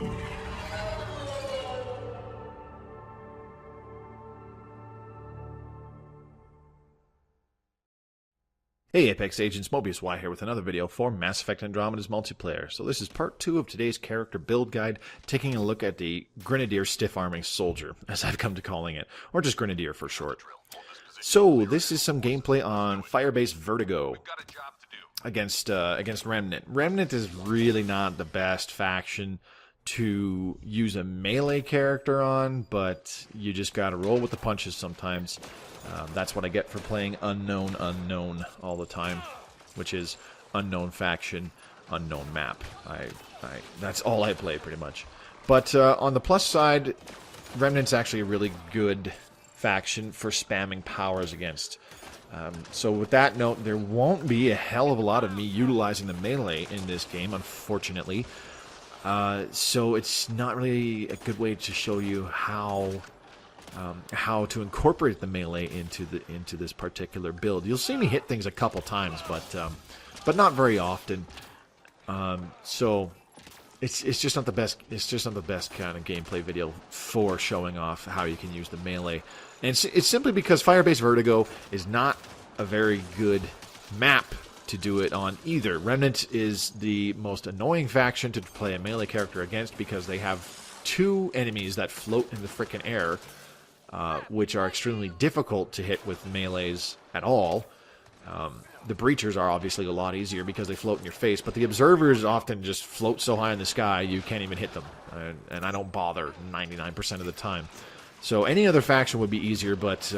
Hey Apex Agents, Mobius Y here with another video for Mass Effect Andromeda's multiplayer. So this is part 2 of today's character build guide, taking a look at the Grenadier Stiff-Arming Soldier, as I've come to calling it, or just Grenadier for short. So this is some gameplay on Firebase Vertigo against Remnant. Remnant is really not the best faction to use a melee character on, but you just gotta roll with the punches sometimes. That's what I get for playing unknown all the time, which is unknown faction, unknown map. That's all I play pretty much. But on the plus side, Remnant's actually a really good faction for spamming powers against. So with that note, there won't be a hell of a lot of me utilizing the melee in this game, unfortunately. So it's not really a good way to show you how to incorporate the melee into this particular build. You'll see me hit things a couple times, but not very often. So it's just not the best. It's just not the best kind of gameplay video for showing off how you can use the melee. And it's simply because Firebase Vertigo is not a very good map to do it on either. Remnant is the most annoying faction to play a melee character against because they have two enemies that float in the frickin' air, which are extremely difficult to hit with melees at all. The breachers are obviously a lot easier because they float in your face, but the observers often just float so high in the sky you can't even hit them, and I don't bother 99% of the time. So any other faction would be easier, but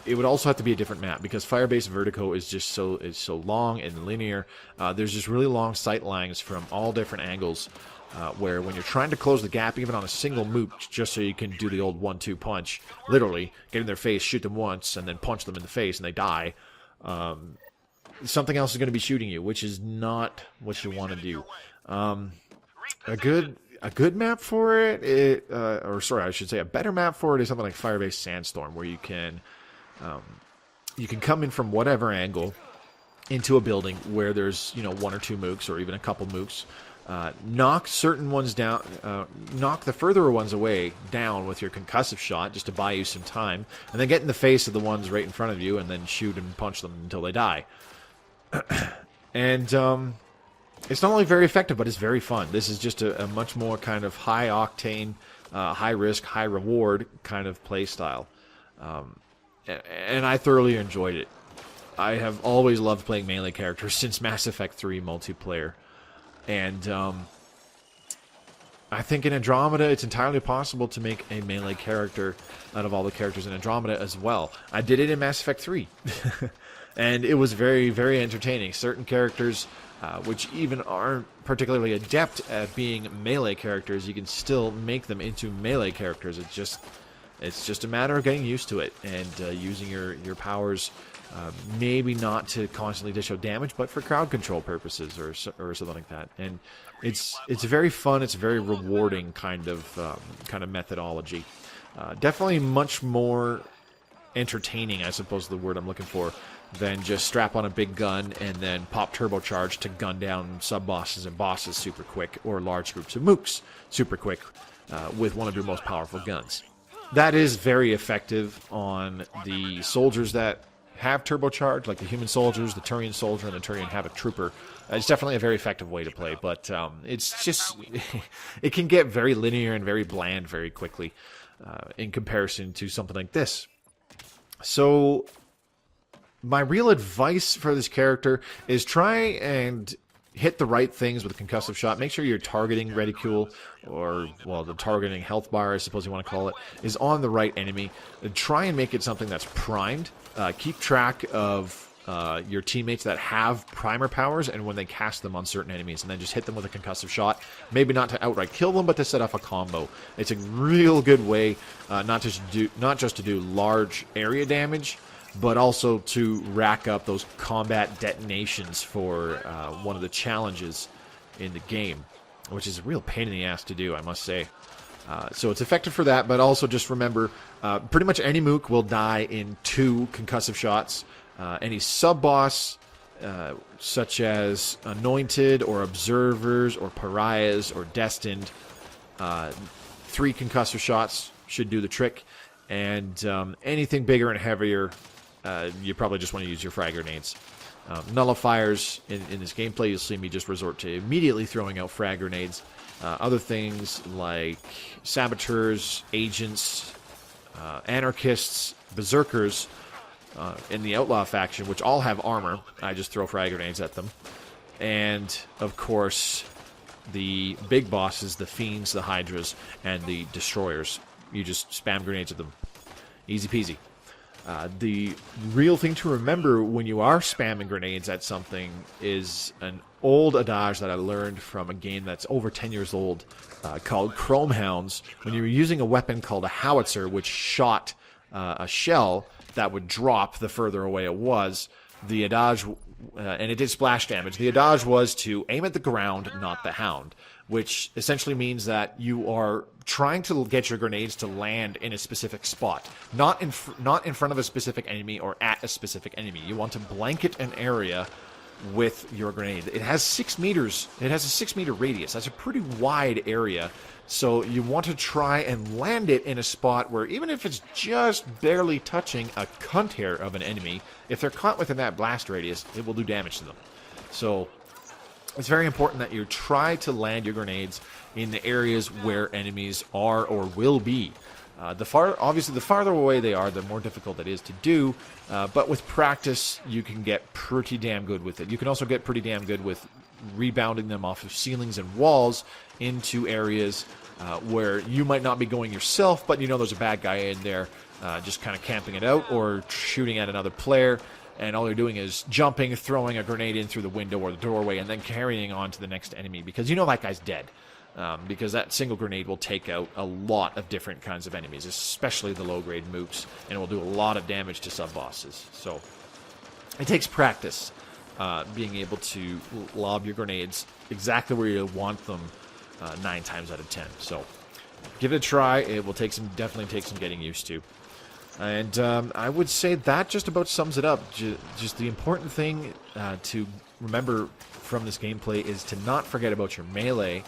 it would also have to be a different map because Firebase Vertigo is just so long and linear. There's just really long sight lines from all different angles. Where when you're trying to close the gap, even on a single mooch, just so you can do the old 1-2 punch, literally, get in their face, shoot them once, and then punch them in the face, and they die, something else is going to be shooting you, which is not what you want to do. A good map for it, or sorry, I should say a better map for it is something like Firebase Sandstorm, where you can come in from whatever angle into a building where there's, one or two mooks, or even a couple mooks. Knock certain ones down, knock the further ones away down with your concussive shot just to buy you some time, and then get in the face of the ones right in front of you and then shoot and punch them until they die. And it's not only very effective, but it's very fun. This is just a much more kind of high-octane, high-risk, high-reward kind of play style. And I thoroughly enjoyed it. I have always loved playing melee characters since Mass Effect 3 multiplayer. And I think in Andromeda, it's entirely possible to make a melee character out of all the characters in Andromeda as well. I did it in Mass Effect 3, and it was very, very entertaining. Certain characters, which even aren't particularly adept at being melee characters, you can still make them into melee characters. It's just a matter of getting used to it and using your powers. Maybe not to constantly dish out damage, but for crowd control purposes or something like that. And it's very fun. It's a very rewarding kind of methodology. Definitely much more entertaining, I suppose is the word I'm looking for, than just strap on a big gun and then pop turbocharge to gun down sub-bosses and bosses super quick, or large groups of mooks super quick with one of your most powerful guns. That is very effective on the soldiers that have turbocharge, like the human soldiers, the Turian soldier, and the Turian Havoc trooper. It's definitely a very effective way to play, but it's just it can get very linear and very bland very quickly in comparison to something like this. So my real advice for this character is try and hit the right things with a concussive shot. Make sure your targeting reticule, or, well, the targeting health bar, I suppose you want to call it, is on the right enemy. And try and make it something that's primed. Keep track of your teammates that have primer powers and when they cast them on certain enemies, and then just hit them with a concussive shot. Maybe not to outright kill them, but to set off a combo. It's a real good way not just to do large area damage, but also to rack up those combat detonations for one of the challenges in the game, which is a real pain in the ass to do, I must say. So it's effective for that, but also just remember, pretty much any mook will die in 2 concussive shots. Any sub-boss, such as Anointed, or Observers, or Pariahs, or Destined, 3 concussor shots should do the trick. And anything bigger and heavier, you probably just want to use your frag grenades. Nullifiers, in this gameplay, you'll see me just resort to immediately throwing out frag grenades. Other things like saboteurs, agents, anarchists, berserkers in the outlaw faction, which all have armor, I just throw frag grenades at them. And, of course, the big bosses, the fiends, the hydras, and the destroyers. You just spam grenades at them. Easy peasy. The real thing to remember when you are spamming grenades at something is an old adage that I learned from a game that's over 10 years old called Chrome Hounds. When you were using a weapon called a howitzer, which shot a shell that would drop the further away it was, the adage, and it did splash damage, the adage was to aim at the ground, not the hound, which essentially means that you are trying to get your grenades to land in a specific spot, not in front of a specific enemy or at a specific enemy. You want to blanket an area with your grenade. It has 6 meters. It has a 6-meter radius. That's a pretty wide area. So you want to try and land it in a spot where, even if it's just barely touching a cunt hair of an enemy, if they're caught within that blast radius, it will do damage to them. So it's very important that you try to land your grenades in the areas where enemies are or will be. Obviously, the farther away they are, the more difficult it is to do. But with practice, you can get pretty damn good with it. You can also get pretty damn good with rebounding them off of ceilings and walls into areas where you might not be going yourself, but you know there's a bad guy in there just kind of camping it out or shooting at another player. And all you're doing is jumping, throwing a grenade in through the window or the doorway, and then carrying on to the next enemy because you know that guy's dead. Because that single grenade will take out a lot of different kinds of enemies, especially the low-grade mooks, and it will do a lot of damage to sub-bosses. So it takes practice being able to lob your grenades exactly where you want them 9 times out of 10. So give it a try. It will definitely take some getting used to. And I would say that just about sums it up. Just the important thing to remember from this gameplay is to not forget about your melee.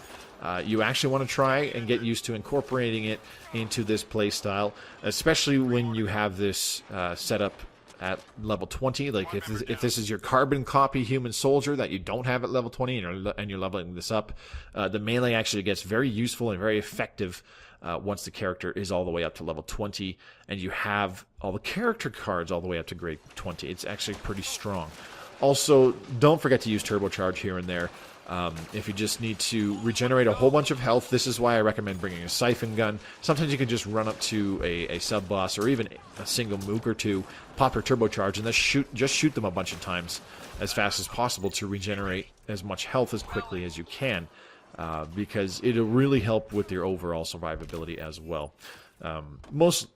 You actually want to try and get used to incorporating it into this playstyle, especially when you have this set up at level 20. Like if this is your carbon copy human soldier that you don't have at level 20 and you're leveling this up, the melee actually gets very useful and very effective once the character is all the way up to level 20 and you have all the character cards all the way up to grade 20. It's actually pretty strong. Also, don't forget to use turbocharge here and there. If you just need to regenerate a whole bunch of health, this is why I recommend bringing a siphon gun. Sometimes you can just run up to a sub-boss or even a single mook or two, pop your turbocharge, and just shoot them a bunch of times as fast as possible to regenerate as much health as quickly as you can, because it'll really help with your overall survivability as well. Mostly,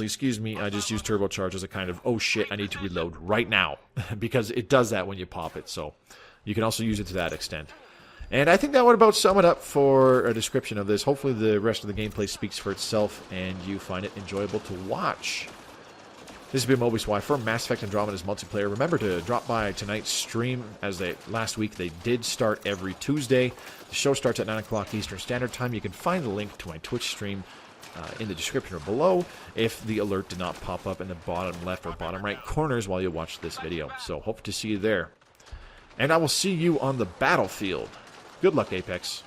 I just use turbocharge as a kind of, oh shit, I need to reload right now, because it does that when you pop it, so you can also use it to that extent. And I think that would about sum it up for a description of this. Hopefully the rest of the gameplay speaks for itself and you find it enjoyable to watch. This has been Mobius Y for Mass Effect Andromeda's multiplayer. Remember to drop by tonight's stream, as last week they did start every Tuesday. The show starts at 9 o'clock Eastern Standard Time. You can find the link to my Twitch stream in the description or below if the alert did not pop up in the bottom left or bottom right corners while you watch this video. So hope to see you there. And I will see you on the battlefield. Good luck, Apex.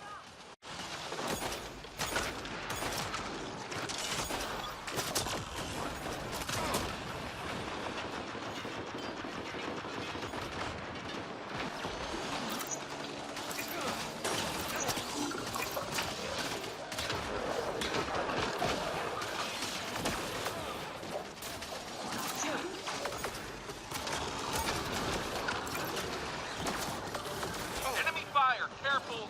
Careful!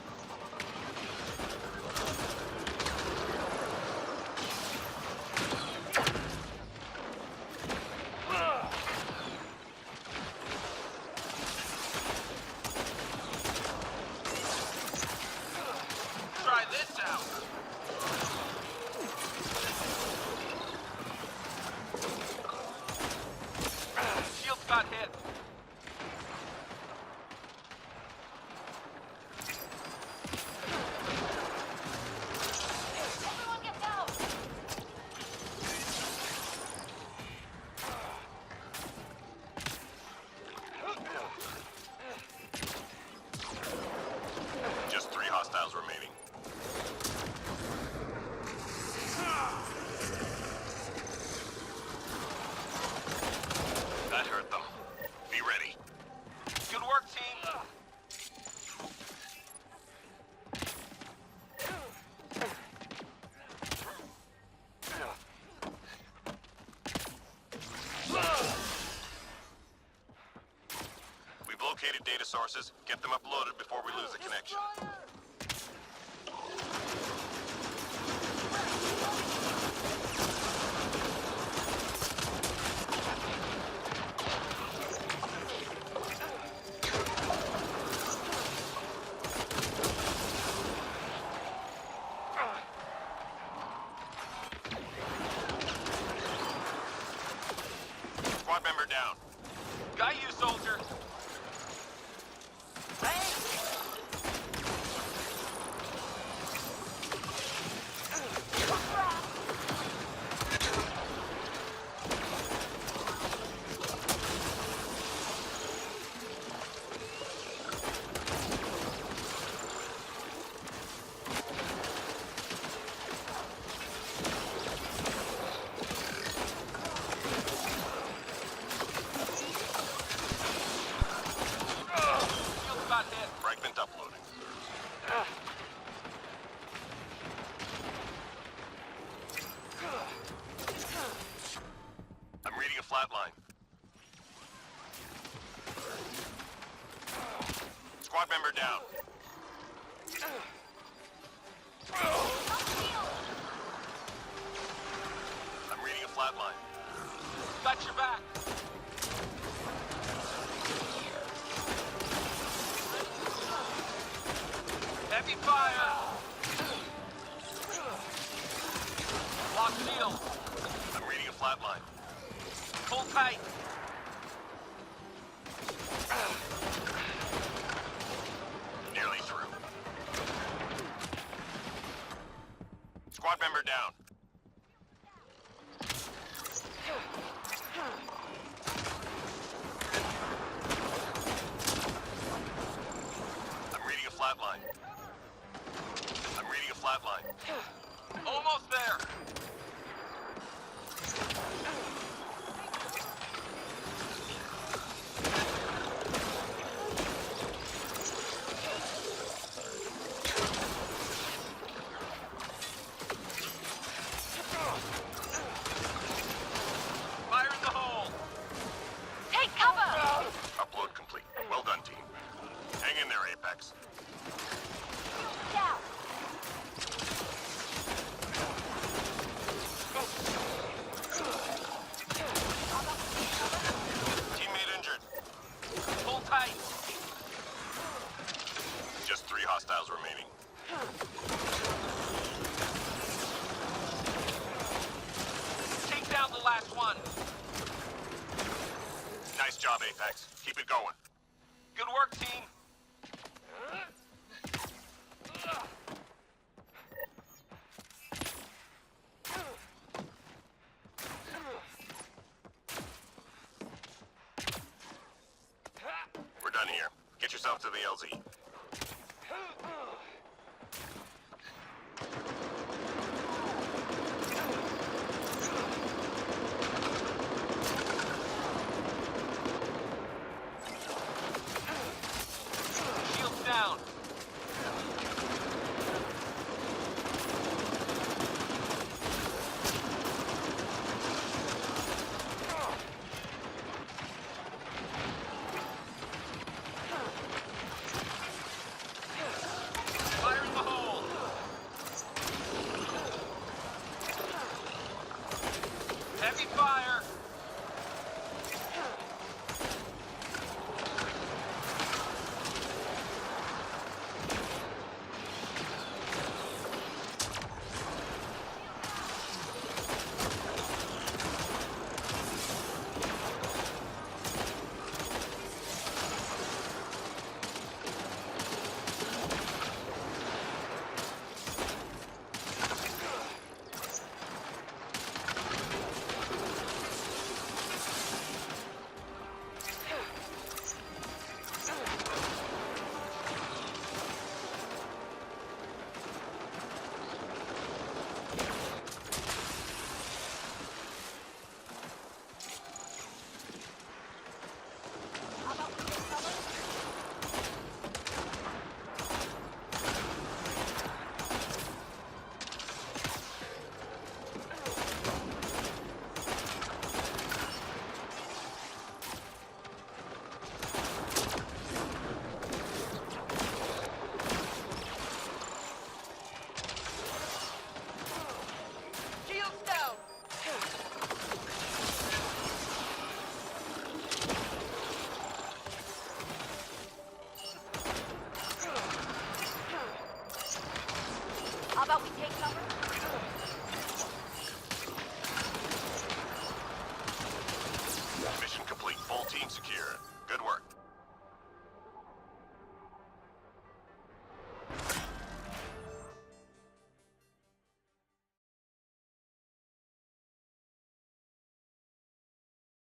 sources. Get them uploaded before we lose the connection. Squad member down. Got you, soldier. Fragment uploading. I'm reading a flatline. Squad member down. I'm reading a flatline. Got your back. Heavy fire! Lock shield. I'm reading a flatline. Pull tight. Nearly through. Squad member down. I'm reading a flatline. I'm reading a flatline. Almost there. Fire in the hole. Take cover! Upload complete. Well done, team. Hang in there, Apex. Down. Teammate injured. Hold tight. Just 3 hostiles remaining. Take down the last one. Nice job, Apex. Keep it going. Good work, team. We're done here. Get yourself to the LZ. Shields down. Fire in the hole. Heavy fire. about we take cover? Mission complete. Full team secure.